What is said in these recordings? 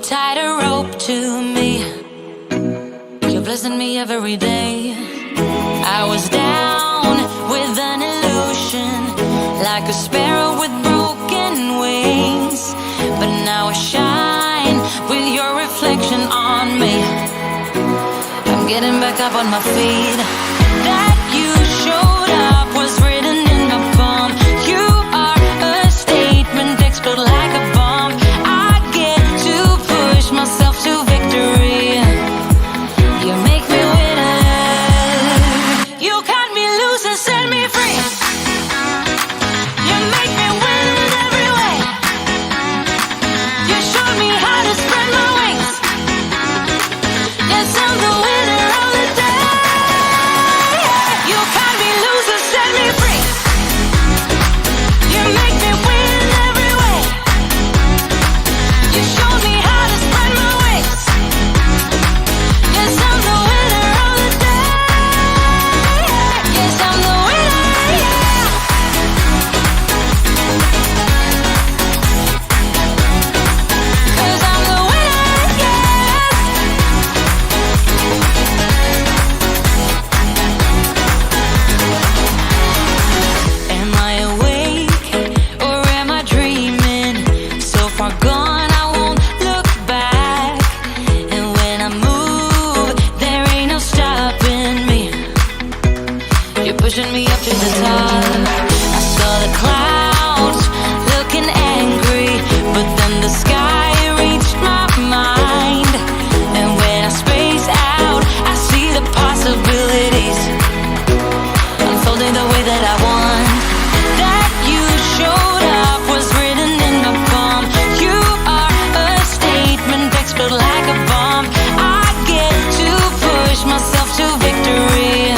Tied a rope to me. You're blessing me every day. I was down with an illusion, like a sparrow with broken wings. But now I shine with your reflection on me. I'm getting back up on my feet. That you showed up was written in my palm. You are a statement, explode like a bomb. I get to push myself to victory. You make me winner. You cut me loose and set me free. You make me win in every way. You showed me how to spread my wings. Yes, I'm the winner of the day. You cut me loose and set me free. You make me win in every way. You showed me how to spread my wings. Yes, I'm the winner of the day. Yes, I'm the winner, yeah. 'Cause I'm the winner, yes. Am I awake or am I dreaming? So far gone, I won't look back. And when I move, there ain't no stopping me. You're pushing me up to the top. I saw the clouds looking angry, but then the sky reached my mind. And when I space out, I see the possibilities unfolding the way that I want. That you showed up was written in my palm. You are a statement, explode like a bomb. I get to push myself to victory.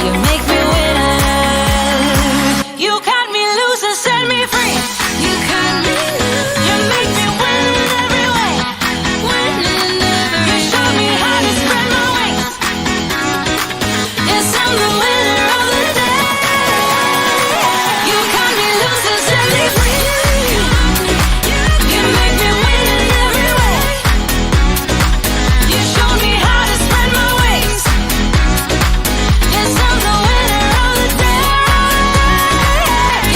You make me winner. You cut me loose and set me free. You cut me loose. You make me win in every way. Win in every way. You show me how to spread my wings. Yes, I'm the winner of the day. You cut me loose and set me free. You make me win in every way. You show me how to spread my wings. Yes, I'm the winner of the day.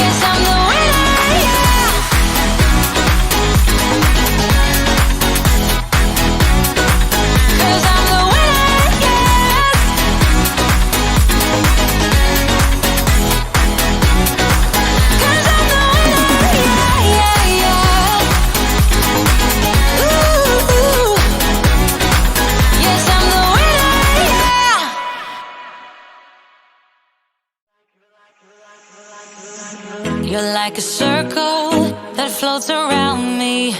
Yes, I'm the winner, yeah. 'Cause I'm the winner, yes. 'Cause I'm the winner, yeah, yeah, yeah. Ooh, yes, I'm the winner, yeah. You're like a circle that floats around me,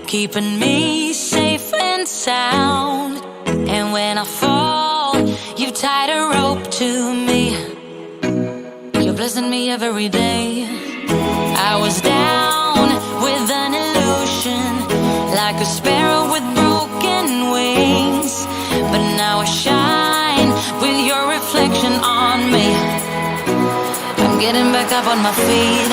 keeping me safe and sound. And when I fall, you've tied a rope to me. You're blessing me every day. I was down with an illusion, like a sparrow with broken wings. But now I shine with your reflection on me. I'm getting back up on my feet.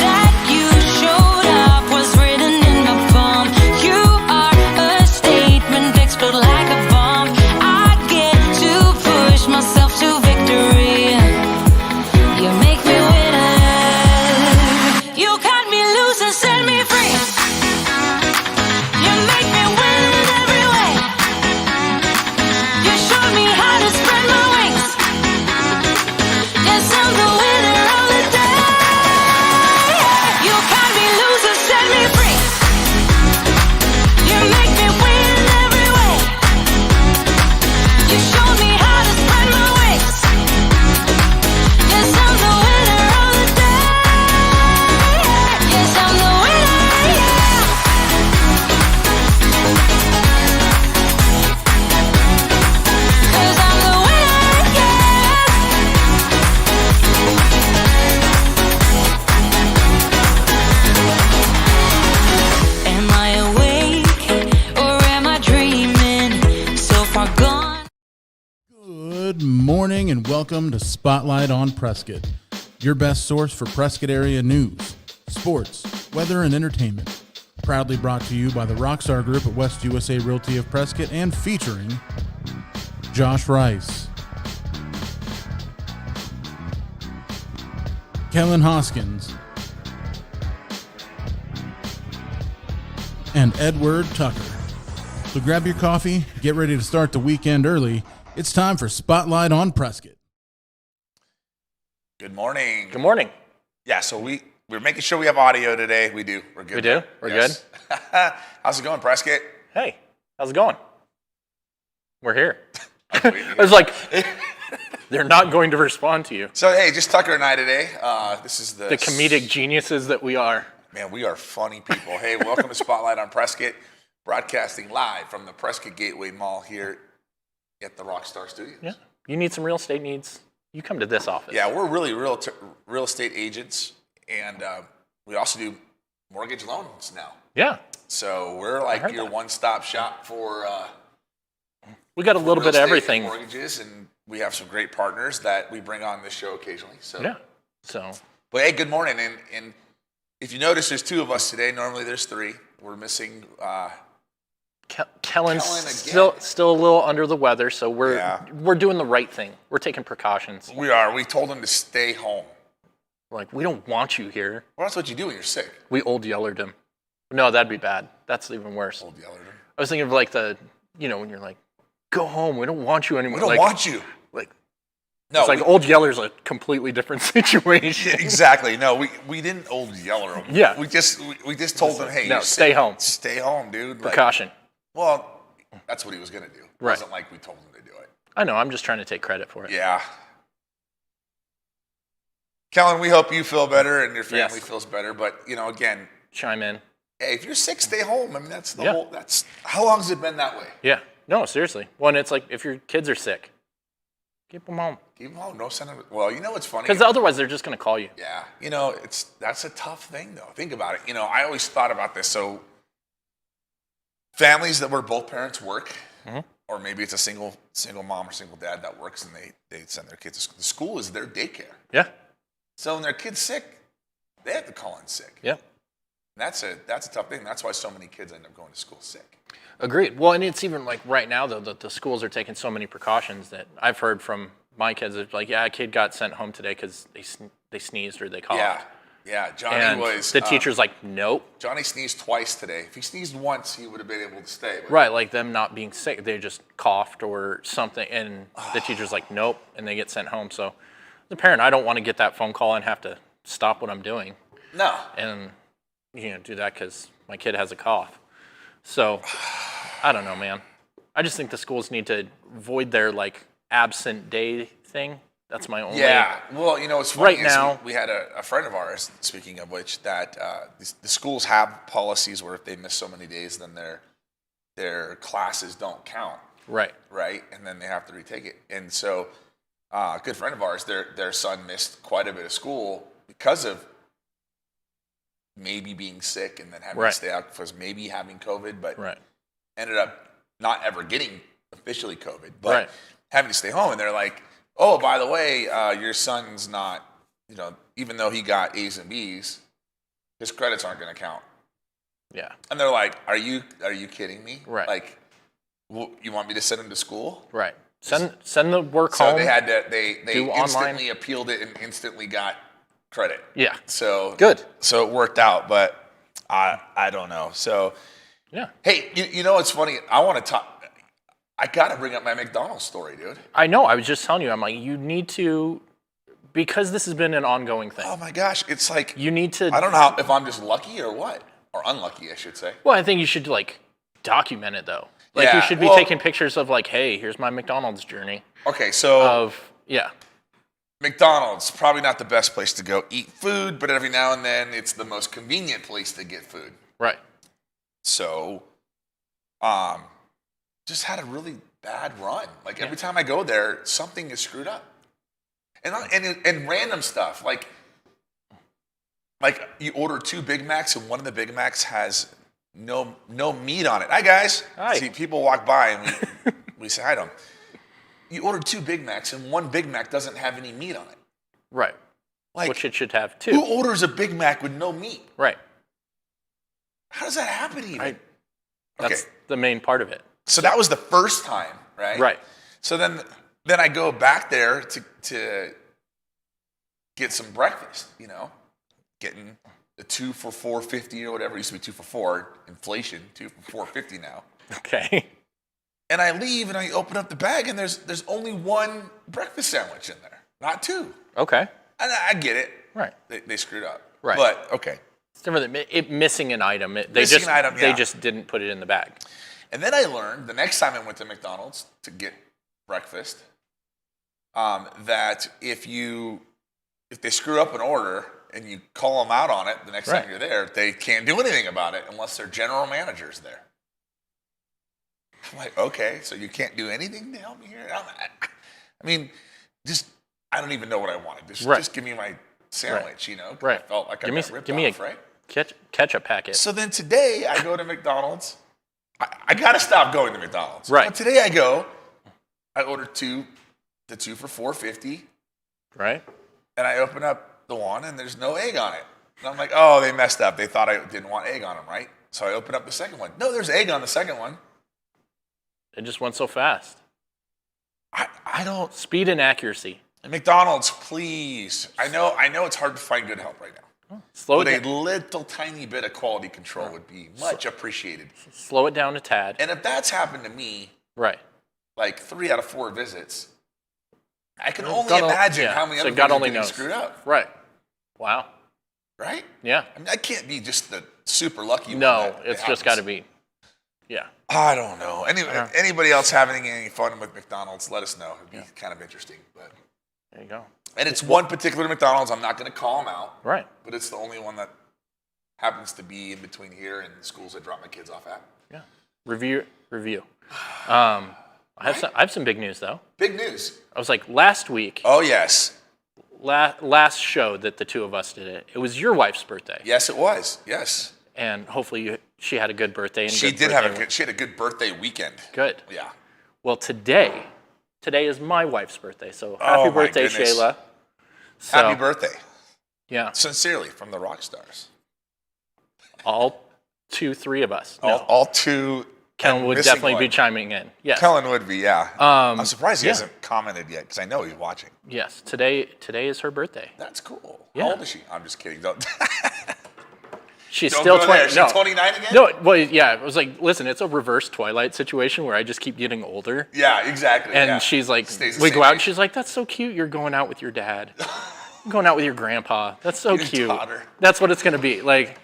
That you showed up was written in my palm. You are a statement, explode like a bomb. I get to push myself to victory. You make me winner. You cut me loose and set me free. You make me win in every way. You showed me how to spread my wings. Yes, I'm the winner of the day. You cut me loose and set me free. You make me win in every way. You showed me how to spread my wings. Yes, I'm the winner of the day. Yes, I'm the winner, yeah. 'Cause I'm the winner, yes. Am I awake or am I dreaming? So far gone. Good morning and welcome to Spotlight on Prescott, your best source for Prescott area news, sports, weather, and entertainment. Proudly brought to you by the Rockstar Group at West USA Realty of Prescott and featuring Josh Rice, Kellen Hoskins, and Edward Tucker. So grab your coffee, get ready to start the weekend early. It's time for Spotlight on Prescott. Good morning. Good morning. Yeah, so we're making sure we have audio today. We do. We're good. We do? We're good? How's it going, Prescott? Hey, how's it going? We're here. I I was like, they're not going to respond to you. So, hey, just Tucker and I today. This is The comedic geniuses that we are. Man, we are funny people. Hey, welcome to Spotlight on Prescott, broadcasting live from the Prescott Gateway Mall here at the Rockstar Studios. Yeah. You need some real estate needs, you come to this office. Yeah, we're really real estate agents, and we also do mortgage loans now. Yeah. So we're like your one-stop shop for we got a little bit of everything. Mortgages, and we have some great partners that we bring on this show occasionally. So Yeah. So. But hey, good morning. And if you notice, there's two of us today. Normally there's three. We're missing. Kellen's Kellen still a little under the weather, so we're doing the right thing. We're taking precautions. We are. We told him to stay home. Like, we don't want you here. Well, that's what you do when you're sick. We old yellered him. No, that'd be bad. That's even worse. Old yellered him. I was thinking of like when you're like, go home. We don't want you anymore. We don't want you. Like, No, it's like old yeller's a completely different situation. Exactly. No, we didn't old yeller him. Yeah. We just told him, hey, No, you're stay sick. home. Stay home, dude. Precaution. Well, that's what he was gonna do. It Right. wasn't like we told him to do it. I know. I'm just trying to take credit for it. Yeah. Kellen, we hope you feel better and your family Yes. feels better. But again, Chime in. hey, if you're sick, stay home. I mean, that's the Yeah. whole. That's how long has it been that way? Yeah. No, seriously. Well, and it's like if your kids are sick, keep them home. Keep them home. No send them. Well, what's funny? Because otherwise they're just going to call you. Yeah, that's a tough thing though. Think about it. I always thought about this. So families that where both parents work, or maybe it's a single mom or single dad that works, and they send their kids to school. The school is their daycare. Yeah. So when their kid's sick, they have to call in sick. Yeah. And that's a tough thing. That's why so many kids end up going to school sick. Agreed. Well, and it's even like right now, though, that the schools are taking so many precautions that I've heard from my kids. It's like, yeah, a kid got sent home today because they sneezed or they coughed. Yeah. Johnny And was. the teacher's like, nope. Johnny sneezed twice today. If he sneezed once, he would have been able to stay. But Right, like them not being sick. They just coughed or something, and the teacher's like, nope, and they get sent home. So the parent, I don't want to get that phone call and have to stop what I'm doing No. and do that because my kid has a cough. So I don't know, man. I just think the schools need to void their like absent day thing. That's my only. Yeah. Well, what's funny Right is now- we had a friend of ours, speaking of which, that the schools have policies where if they miss so many days, then their classes don't count. Right. Right. And then they have to retake it. And so a good friend of ours, their son missed quite a bit of school because of maybe being sick and then having to stay out because maybe having COVID, but ended up not ever getting officially COVID, but having to stay home. And they're like, oh, by the way, your son's not, even though he got A's and B's, his credits aren't going to count. Yeah. And they're like, are you kidding me? Right. Like, you want me to send him to school? Right. Send the work So home. they had to, they do instantly online. Appealed it and instantly got credit. Yeah. So Good. So it worked out, but I don't know. So Yeah. hey, you know what's funny? I want to talk. I got to bring up my McDonald's story, dude. I know. I was just telling you. I'm like, you need to, because this has been an ongoing thing. Oh my gosh, it's like You need to. I don't know if I'm just lucky or what, or unlucky, I should say. Well, I think you should like document it though. Like Yeah, you should be well- taking pictures of like, hey, here's my McDonald's journey. Okay, so Of yeah. McDonald's probably not the best place to go eat food, but every now and then it's the most convenient place to get food. Right. So, just had a really bad run. Like every time I go there, something is screwed up, and random stuff like you order 2 Big Macs and one of the Big Macs has no meat on it. Hi guys. Hi. See, people walk by and we say hi to them. You ordered 2 Big Macs and one Big Mac doesn't have any meat on it. Right. Like, Which it should have who too. orders a Big Mac with no meat? Right. How does that happen even? That's the main part of it. So that was the first time, right? Right. So then I go back there to get some breakfast, getting the 2 for $4.50 or whatever. It used to be 2 for $4. Inflation, 2 for $4.50 now. Okay. And I leave and I open up the bag and there's only one breakfast sandwich in there, not 2. Okay. And I get it. Right. They screwed up. Right. But okay. It's different than missing an item. They just didn't put it in the bag. And then I learned the next time I went to McDonald's to get breakfast that if they screw up an order and you call them out on it the next time you're there, they can't do anything about it unless their general manager's there. I'm like, okay, so you can't do anything to help me here? I mean, I don't even know what I wanted. Just give me my sandwich, Right. I felt like I got ripped off, right? Ketchup packet. So then today I go to McDonald's. I got to stop going to McDonald's. Right. But today I order the 2 for $4.50. Right. And I open up the one and there's no egg on it. And I'm like, oh, they messed up. They thought I didn't want egg on them, right? So I open up the second one. No, there's egg on the second one. It just went so fast. I don't. Speed and accuracy. McDonald's, please. I know it's hard to find good help right now. Slow it But down. a little tiny bit of quality control would be much appreciated. Slow it down a tad. And if that's happened to me, Right. like 3 out of 4 visits, I can only imagine how many other God things are only getting knows. screwed up. Right. Wow. Right? Yeah. I mean, I can't be just the super lucky one. No, that it's it just got to happens. be. Yeah. I don't know. Anybody else having any fun with McDonald's, let us know. It'd be kind of interesting. But There you go. And it's one particular McDonald's. I'm not going to call them out. Right. But it's the only one that happens to be in between here and the schools I drop my kids off at. Yeah. Review. I have some big news though. Big news. I was like last week. Oh yes. Last show that the two of us did it. It was your wife's birthday. Yes, it was. Yes. And hopefully she had a good birthday. And She good had a good birthday weekend. Good. Yeah. Well, today is my wife's birthday. So happy birthday, goodness. Shayla. So, Happy birthday. Yeah. Sincerely from the Rockstars. All 3 of us. No. All 2. Kellen would definitely be chiming in. Yes. Kellen would be, yeah. I'm surprised he hasn't commented yet because I know he's watching. Yes. Today is her birthday. That's cool. Yeah. How old is she? I'm just kidding. She's Don't still go 20. there. Is she 29 again? No, well, yeah. It was like, listen, it's a reverse Twilight situation where I just keep getting older. Yeah, exactly. And she's like, we go out and she's like, that's so cute. You're going out with your dad. You're going out with your grandpa. That's so Your cute. daughter. That's what it's going to be. Like,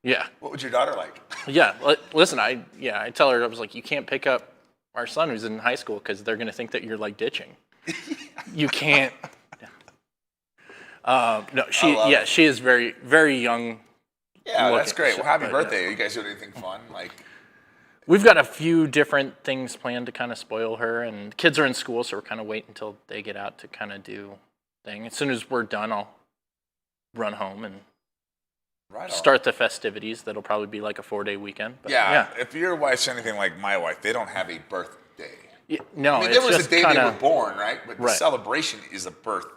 yeah. What would your daughter like? Yeah. Listen, I tell her, I was like, you can't pick up our son who's in high school because they're going to think that you're like ditching. You can't. No, she is very, very young. Yeah, looking. that's great. Well, happy birthday. Are you guys doing anything fun? Like, we've got a few different things planned to kind of spoil her, and kids are in school, so we're kind of waiting until they get out to kind of do thing. As soon as we're done, I'll run home and start the festivities. That'll probably be like a 4-day weekend. But yeah, if your wife's anything like my wife, they don't have a birthday. Yeah, no, I mean, it's there was just a day kinda, they were born, right? But the celebration is a birth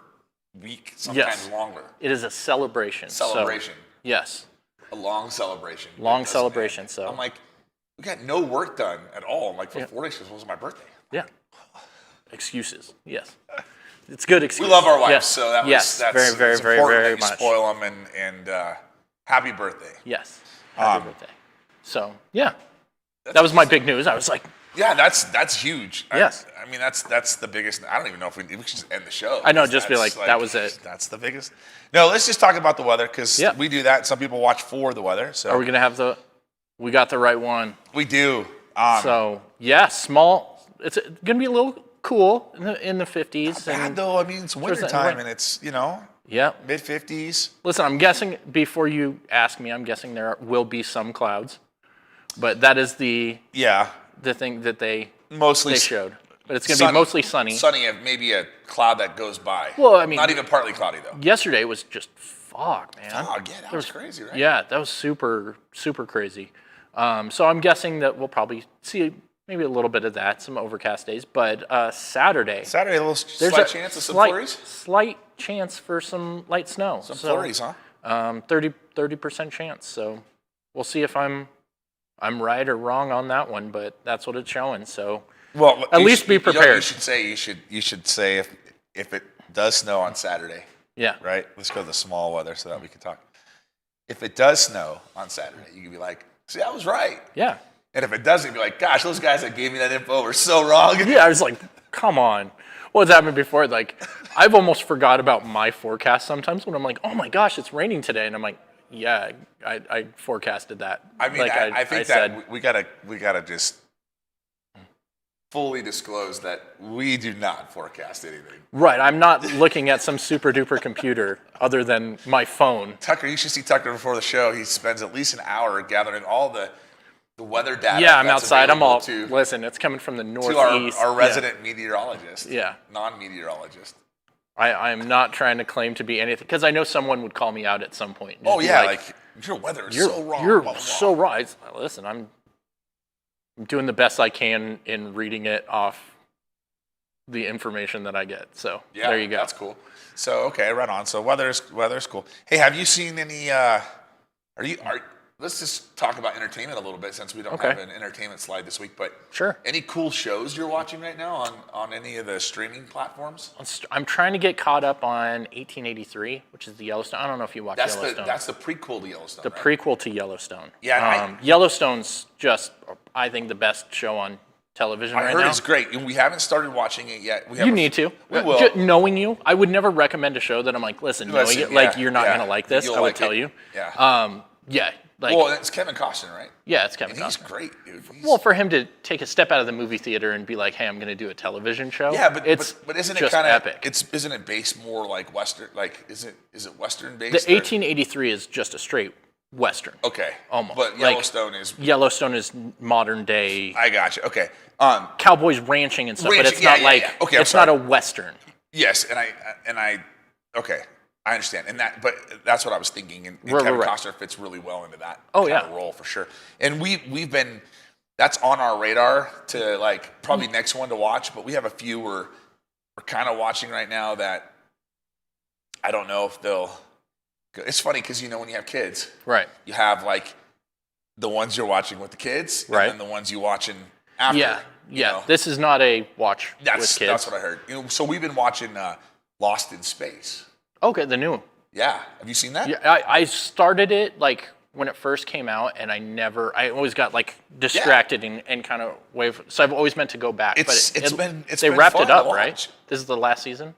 week, sometimes longer. It is a celebration. Celebration. So, yes. A long celebration. Long celebration. End. So I'm like, we got no work done at all. I'm like, for 4 days, because it was my birthday. Yeah. Excuses. Yes. It's good excuse. We love our wives, yes. so that's very, very, it's very, important very that you much. spoil them and happy birthday. Yes. Happy birthday. So yeah, that was my big news. I was like, yeah, that's huge. Yes. I mean, that's the biggest. I don't even know if we should just end the show. I know, just be like, that was it. That's the biggest. No, let's just talk about the weather because we do that. Some people watch for the weather. So are we gonna have we got the right one. We do. So yeah, small. It's gonna be a little cool in the 50s. Not bad though. I mean, it's winter time and it's mid 50s. Listen, I'm guessing before you ask me, I'm guessing there will be some clouds, but that is the thing that they showed. But it's going to be mostly sunny. Sunny, maybe a cloud that goes by. Well, I mean, not even partly cloudy though. Yesterday was just fog, man. Fog, yeah, that was crazy, right? Yeah, that was super, super crazy. So I'm guessing that we'll probably see maybe a little bit of that, some overcast days. But Saturday, a little slight chance of some flurries? Slight chance for some light snow. Some flurries, huh? 30% chance. So we'll see if I'm right or wrong on that one, but that's what it's showing. So at least be prepared. You should say if it does snow on Saturday. Yeah. Right? Let's go to the small weather so that we can talk. If it does snow on Saturday, you can be like, see, I was right. Yeah. And if it doesn't, be like, gosh, those guys that gave me that info were so wrong. Yeah, I was like, come on. What's happened before? Like, I've almost forgot about my forecast sometimes when I'm like, oh my gosh, it's raining today. And I'm like, yeah, I forecasted that. I mean, like I think that we gotta just fully disclose that we do not forecast anything. Right, I'm not looking at some super duper computer other than my phone. Tucker, you should see Tucker before the show. He spends at least an hour gathering all the weather data. Yeah, I'm outside. I'm all, listen, it's coming from the northeast. To our resident meteorologist. Yeah. Non-meteorologist. I'm not trying to claim to be anything, because I know someone would call me out at some point. Oh, yeah, like your weather is so wrong. You're so right. Listen, I'm doing the best I can in reading it off the information that I get. So there you go. That's cool. So, okay, right on. So weather's cool. Hey, have you seen any, let's just talk about entertainment a little bit since we don't have an entertainment slide this week. But sure. Any cool shows you're watching right now on any of the streaming platforms? I'm trying to get caught up on 1883, which is the Yellowstone. I don't know if you watch Yellowstone. That's the prequel to Yellowstone. The prequel to Yellowstone. Yeah. Yellowstone's just, I think, the best show on television right now. I heard it's great. We haven't started watching it yet. You need to. We will. Knowing you, I would never recommend a show that I'm like, listen, knowing it, like, you're not going to like this. I would tell you. Yeah. Yeah. Like, well, it's Kevin Costner, right? Yeah, it's Kevin Costner. He's great, dude. Well, for him to take a step out of the movie theater and be like, "Hey, I'm going to do a television show." Yeah, but isn't it kind of epic? Isn't it based more like Western? Like, is it Western based? The 1883 is just a straight Western. Okay, almost. But Yellowstone is modern day. I got you. Okay, cowboys ranching and stuff, but it's not like okay, it's not a Western. Yes, and I okay. I understand, but that's what I was thinking, and Kevin Costner fits really well into that kind of role for sure. And we've been, that's on our radar to like probably next one to watch, but we have a few we're kind of watching right now that I don't know if they'll. It's funny because when you have kids, right? You have like the ones you're watching with the kids, right, and then the ones you watching after. Yeah, yeah. This is not a watch with kids. That's what I heard. So we've been watching Lost in Space. Okay, the new one. Yeah. Have you seen that? Yeah, I started it like when it first came out, and I always got like distracted and kind of so I've always meant to go back. They wrapped it up, right? This is the last season?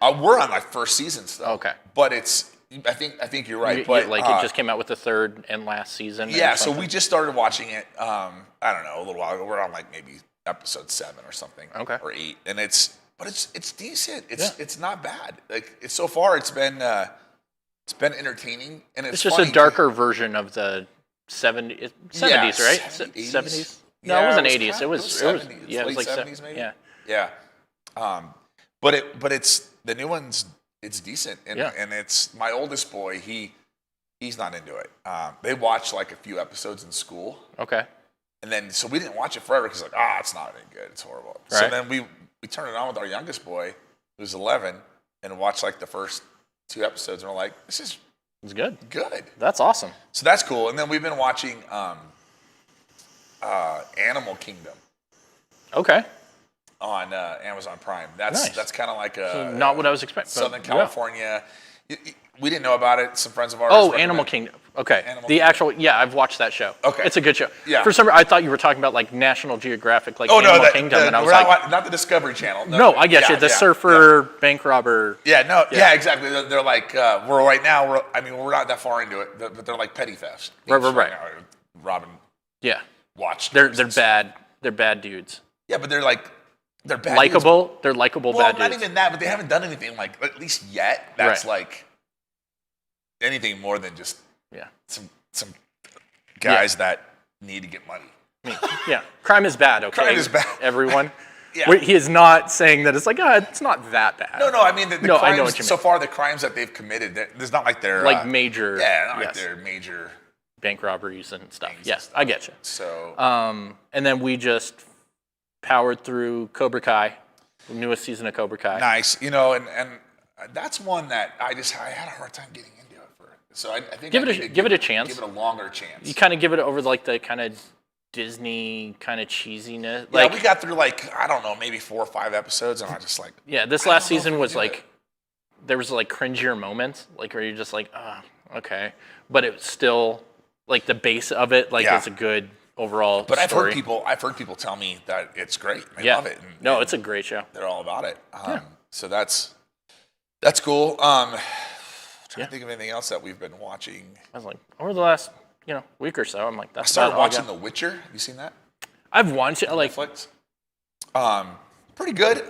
We're on like first season still. Okay. But I think you're right. But it just came out with the third and last season. Yeah, so we just started watching it, I don't know, a little while ago. We're on like maybe episode 7 or something. Okay. Or 8. And it's decent. It's not bad. Like so far it's been entertaining, and it's just a darker version of the 70s, right? 70s? No, it wasn't 80s. It was 70s. Yeah, it was like 70s maybe. Yeah. But it's the new one's decent, and it's my oldest boy. He's not into it. They watched like a few episodes in school. Okay. And then so we didn't watch it forever because it's not any good. It's horrible. Right. So then we turned it on with our youngest boy, who's 11, and watched like the first 2 episodes, and we're like, it's good. Good. That's awesome. So that's cool. And then we've been watching Animal Kingdom. Okay. On Amazon Prime. That's kind of like not what I was expecting. Southern California. We didn't know about it. Some friends of ours. Oh, Animal Kingdom. Okay. I've watched that show. Okay. It's a good show. Yeah. For some reason, I thought you were talking about like National Geographic, like Kingdom, and I was not the Discovery Channel. No, I get you. The surfer, bank robber. Yeah, exactly. They're like, we're right now. We're not that far into it, but they're like petty thefts. Right. Robin. Yeah. Watched. They're bad. They're bad dudes. Yeah, but they're bad. Likable. Dudes. They're likable well, bad dudes. Not even that, but they haven't done anything like at least yet. That's like anything more than just some guys that need to get money. Yeah, crime is bad. Okay, crime is bad. Everyone. Yeah. He is not saying that it's like it's not that bad. No. I mean, the crimes, I know what you mean. So far, the crimes that they've committed, there's not like they're like major. Yeah, not like they're major bank robberies and stuff. Yes, I get you. So. And then we just powered through Cobra Kai, the newest season of Cobra Kai. Nice, and that's one that I had a hard time getting into it So I think give it a chance. Give it a longer chance. You kind of give it over like the kind of Disney kind of cheesiness. Yeah, we got through like, I don't know, maybe 4 or 5 episodes, and I just like. Yeah, this last season was like, there was like cringier moments, like where you're just like, okay, but it's still like the base of it, like it's a good overall. But story. I've heard people tell me that it's great. They love it. And it's a great show. They're all about it. So that's cool. Trying to think of anything else that we've been watching. I was like, over the last week or so, I'm like, that's. I started watching The Witcher. Have you seen that? I've watched it like Netflix. Pretty good.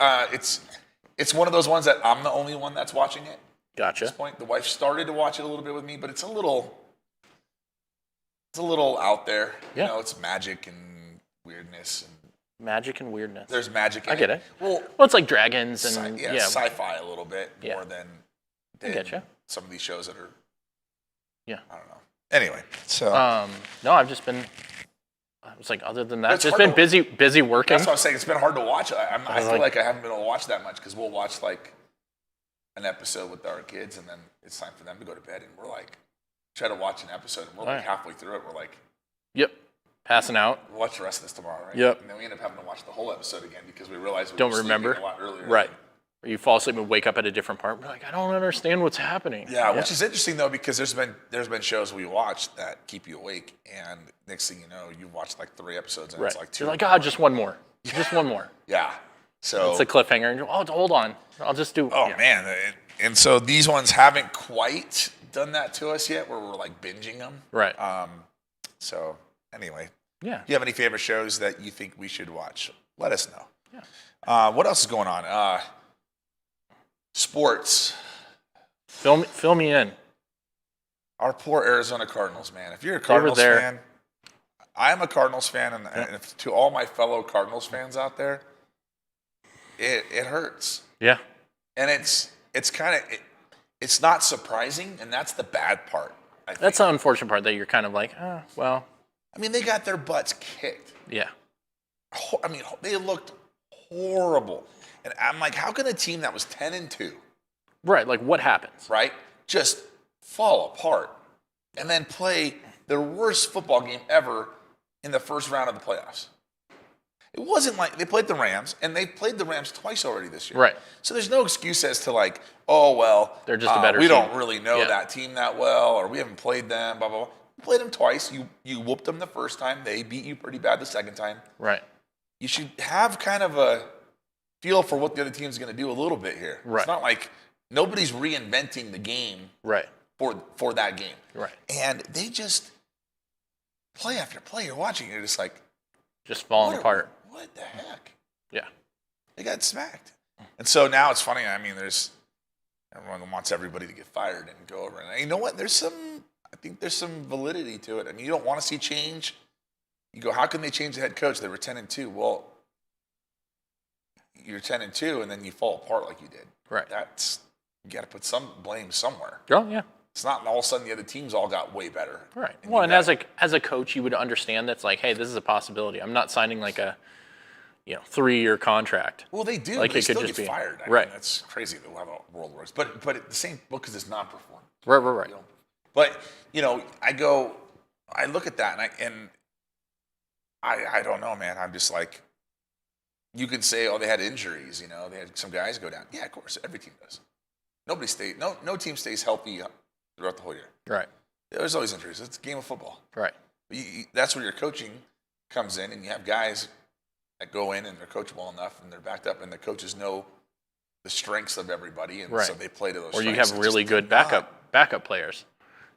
It's one of those ones that I'm the only one that's watching it. Gotcha. At this point, the wife started to watch it a little bit with me, but it's a little out there. Yeah. It's magic and weirdness and magic and weirdness. There's magic in I get it. Well, it's like dragons and sci-fi a little bit more than I getcha. Some of these shows that are. Yeah. I don't know. Anyway, so. No, I've just been. I was like, other than that, just been busy working. That's what I'm saying. It's been hard to watch. I feel like I haven't been able to watch that much because we'll watch like an episode with our kids, and then it's time for them to go to bed, and we're like, try to watch an episode, and we're like halfway through it. We're like, yep, passing out. We'll watch the rest of this tomorrow, right? Yep. And then we end up having to watch the whole episode again because we realized we don't were remember a lot earlier. Right. Or you fall asleep and wake up at a different part. We're like, I don't understand what's happening. Yeah, which is interesting though because there's been shows we watch that keep you awake, and next thing you know, you've watched like 3 episodes, and it's like 2. You're like, just one more, just one more. Yeah. So it's a cliffhanger, and hold on, I'll just do. Oh man, and so these ones haven't quite done that to us yet, where we're like binging them. Right. So anyway, yeah. Do you have any favorite shows that you think we should watch? Let us know. Yeah. What else is going on? Sports. Fill me in. Our poor Arizona Cardinals, man. If you're a Cardinals fan, I'm a Cardinals fan, and if, to all my fellow Cardinals fans out there, it hurts. Yeah. And it's kind of it's not surprising, and that's the bad part. I think. That's the unfortunate part that you're kind of like, well. I mean, they got their butts kicked. Yeah. I mean, they looked horrible. And I'm like, how can a team that was 10-2, right? Like, what happens? Right, just fall apart and then play their worst football game ever in the first round of the playoffs? It wasn't like they played the Rams, and they played the Rams twice already this year. Right. So there's no excuse as to like, oh well, they're just a better. We team. don't really know that team that well, or we haven't played them. Blah blah blah. You played them twice. You whooped them the first time. They beat you pretty bad the second time. Right. You should have kind of a feel for what the other team's going to do a little bit here. Right. It's not like nobody's reinventing the game. Right. For that game. Right. And they just play after play. You're watching. You're just like, just falling apart. What the heck? Yeah. They got smacked. And so now it's funny. I mean, everyone wants everybody to get fired and go over. And you know what? I think there's some validity to it. I mean, you don't want to see change. You go, how can they change the head coach? They were 10-2. Well, you're 10-2, and then you fall apart like you did. Right. You got to put some blame somewhere. Oh yeah. It's not all of a sudden the other teams all got way better. Right. Well, and as a coach, you would understand that's like, hey, this is a possibility. I'm not signing like a 3-year contract. Well, they do. Like they it could still just get be fired. I right. mean, that's crazy that we'll have a world wars. But at the same because it's non-performing. Right. But I look at that and I don't know, man. I'm just like, you can say, oh, they had injuries. They had some guys go down. Yeah, of course, every team does. No team stays healthy throughout the whole year. Right. There's always injuries. It's a game of football. Right. That's where your coaching comes in, and you have guys that go in and they're coachable enough and they're backed up, and the coaches know the strengths of everybody, and so they play to those. Or you have really good backup players.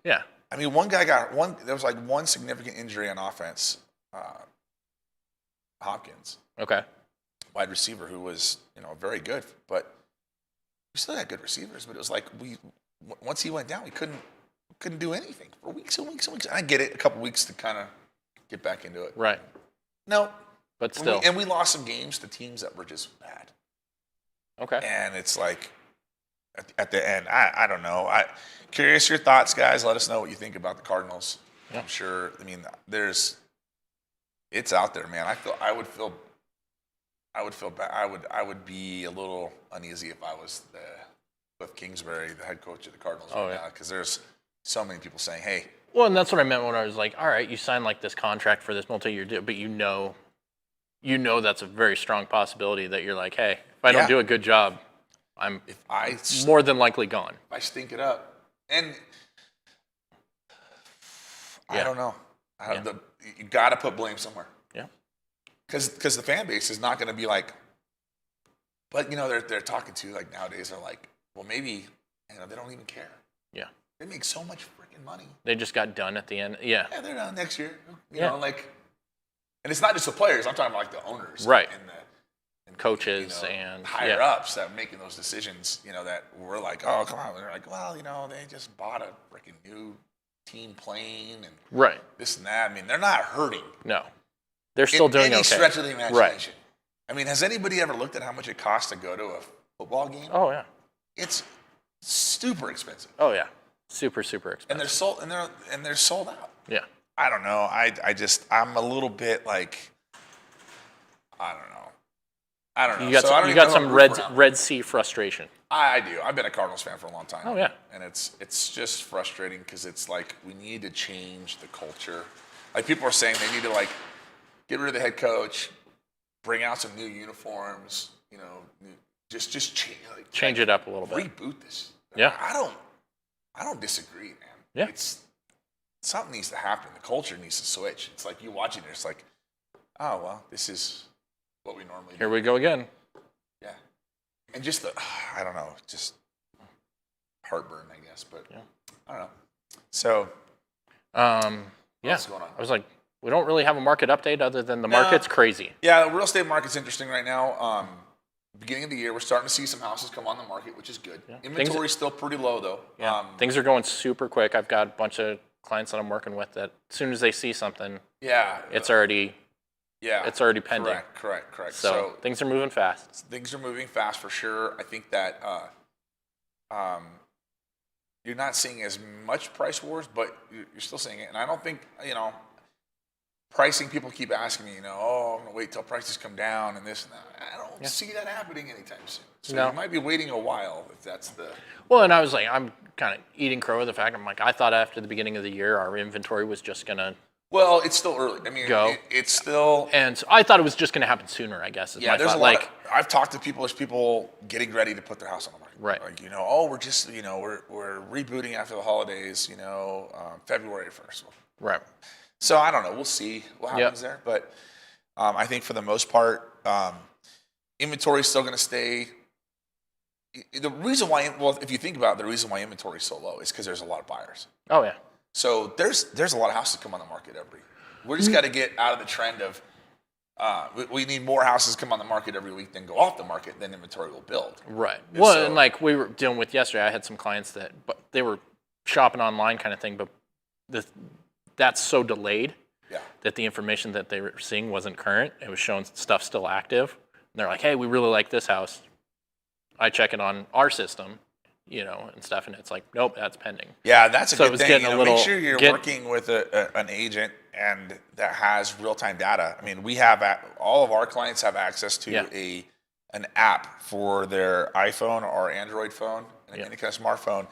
Yeah. I mean, one guy got one. There was like one significant injury on offense. Hoskins. Okay. Wide receiver who was very good, but we still had good receivers. But it was like once he went down, we couldn't do anything for weeks and weeks and weeks. I get it, a couple weeks to kind of get back into it. Right. No. But still. And we lost some games to teams that were just bad. Okay. And it's like at the end, I don't know. Curious your thoughts, guys. Let us know what you think about the Cardinals. Yeah. I'm sure. I mean, it's out there, man. I would feel bad. I would be a little uneasy if I was Cliff Kingsbury, the head coach of the Cardinals, right now, because there's so many people saying, hey. Well, and that's what I meant when I was like, all right, you signed like this contract for this multi-year deal, but you know that's a very strong possibility that you're like, hey, if I don't do a good job, I'm more than likely gone. If I stink it up. And I don't know. You got to put blame somewhere. Yeah. Because the fan base is not going to be like, but, they're talking to, like, nowadays, they're like, well, maybe, they don't even care. Yeah. They make so much freaking money. They just got done at the end. Yeah. Yeah, they're done next year. You know, and it's not just the players. I'm talking about, like, the owners. Right. And coaches and higher ups that are making those decisions, that we're like, oh, come on. They're like, well, they just bought a freaking new team plane and this and that. I mean, they're not hurting. No. They're still doing okay. Any stretch of the imagination. I mean, has anybody ever looked at how much it costs to go to a football game? Oh, yeah. It's super expensive. Oh, yeah. Super, super expensive. And they're sold out. Yeah. I don't know. I'm a little bit like, I don't know. You got some Red Sea frustration. I do. I've been a Cardinals fan for a long time. Oh, yeah. And it's just frustrating because it's like we need to change the culture. Like people are saying they need to like get rid of the head coach, bring out some new uniforms, just change it up a little bit. Reboot this. Yeah. I don't disagree, man. Yeah. Something needs to happen. The culture needs to switch. It's like you watching it, it's like, oh well, this is what we normally do. Here we go again. Yeah. And just I don't know, just heartburn, I guess, but I don't know. So what's going on? I was like, we don't really have a market update other than the market's crazy. Yeah, the real estate market's interesting right now. Beginning of the year, we're starting to see some houses come on the market, which is good. Yeah. Inventory's still pretty low, though. Yeah. Things are going super quick. I've got a bunch of clients that I'm working with that as soon as they see something, it's already pending. Correct. So things are moving fast. Things are moving fast for sure. I think that you're not seeing as much price wars, but you're still seeing it. And I don't think, pricing, people keep asking me, I'm going to wait till prices come down and this and that. I don't see that happening anytime soon. So you might be waiting a while if that's the... Well, and I was like, I'm kind of eating crow with the fact. I'm like, I thought after the beginning of the year, our inventory was just going to... Well, it's still early. I mean, it's still... And so I thought it was just going to happen sooner, I guess. There's a lot I've talked to people, there's people getting ready to put their house on the market. Right. Like, we're just, we're rebooting after the holidays, February 1st. Right. So I don't know. We'll see what happens there. But I think for the most part, inventory is still going to stay. The reason why, if you think about it, the reason why inventory is so low is because there's a lot of buyers. Oh, yeah. So there's a lot of houses come on the market we just got to get out of the trend of we need more houses come on the market every week than go off the market, then inventory will build. Right. And like we were dealing with yesterday, I had some clients that they were shopping online kind of thing, but that's so delayed that the information that they were seeing wasn't current. It was showing stuff still active. And they're like, hey, we really like this house. I check it on our system, and stuff, and it's like, nope, that's pending. Yeah, that's a good thing. Make sure you're working with an agent and that has real-time data. I mean, all of our clients have access to an app for their iPhone or Android phone, any kind of smartphone,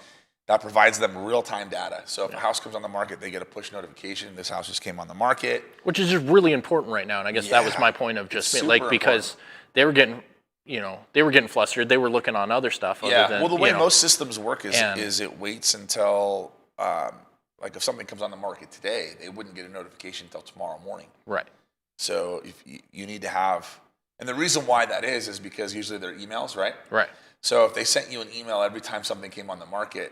that provides them real-time data. So if a house comes on the market, they get a push notification. This house just came on the market. Which is just really important right now. And I guess that was my point of just because they were getting, flustered. They were looking on other stuff. Well, the way most systems work is it waits until, like if something comes on the market today, they wouldn't get a notification until tomorrow morning. Right. So if you need to have, and the reason why that is because usually they're emails, right? Right. So if they sent you an email every time something came on the market,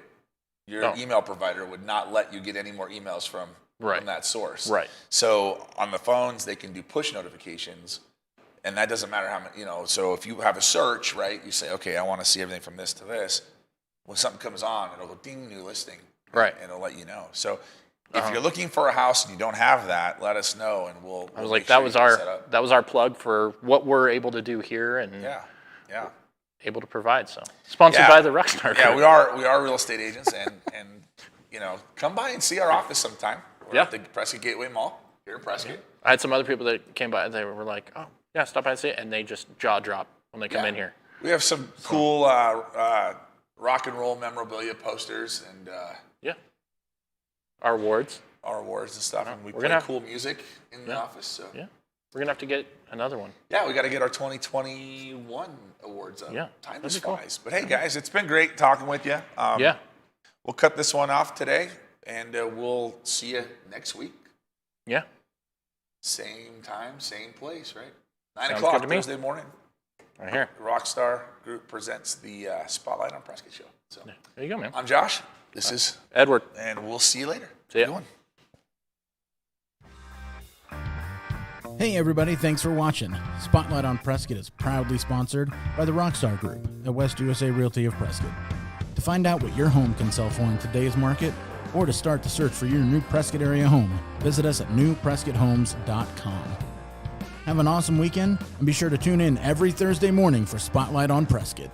your email provider would not let you get any more emails from that source. Right. So on the phones, they can do push notifications, and that doesn't matter how many, so if you have a search, right, you say, okay, I want to see everything from this to this. When something comes on, it'll go ding, new listing. Right. And it'll let you know. So if you're looking for a house and you don't have that, let us know, and we'll I was like, that was our plug for what we're able to do here, and able to provide. So sponsored by the Rockstar. Yeah, we are real estate agents, and come by and see our office sometime. We're at the Prescott Gateway Mall here in Prescott. I had some other people that came by and they were like, oh yeah, stop by and see it, and they just jaw drop when they come in here. We have some cool rock and roll memorabilia posters, and our awards. Our awards and stuff, and we We're play gonna cool music in the office. So yeah, we're gonna have to get another one. Yeah, we got to get our 2021 awards up. Yeah, time that'd is be cool. flies. But hey, guys, it's been great talking with you. Yeah, we'll cut this one off today, and we'll see you next week. Yeah, same time, same place, right? 9 Sounds o'clock good to me. Thursday morning. right here. Rockstar Group presents the Spotlight on Prescott show. So There you go, man. I'm Josh. This is Edward. and we'll see you later. See ya. Good one. Hey everybody, thanks for watching. Spotlight on Prescott is proudly sponsored by the Rockstar Group at West USA Realty of Prescott. To find out what your home can sell for in today's market, or to start the search for your new Prescott area home, visit us at newprescotthomes.com. Have an awesome weekend, and be sure to tune in every Thursday morning for Spotlight on Prescott.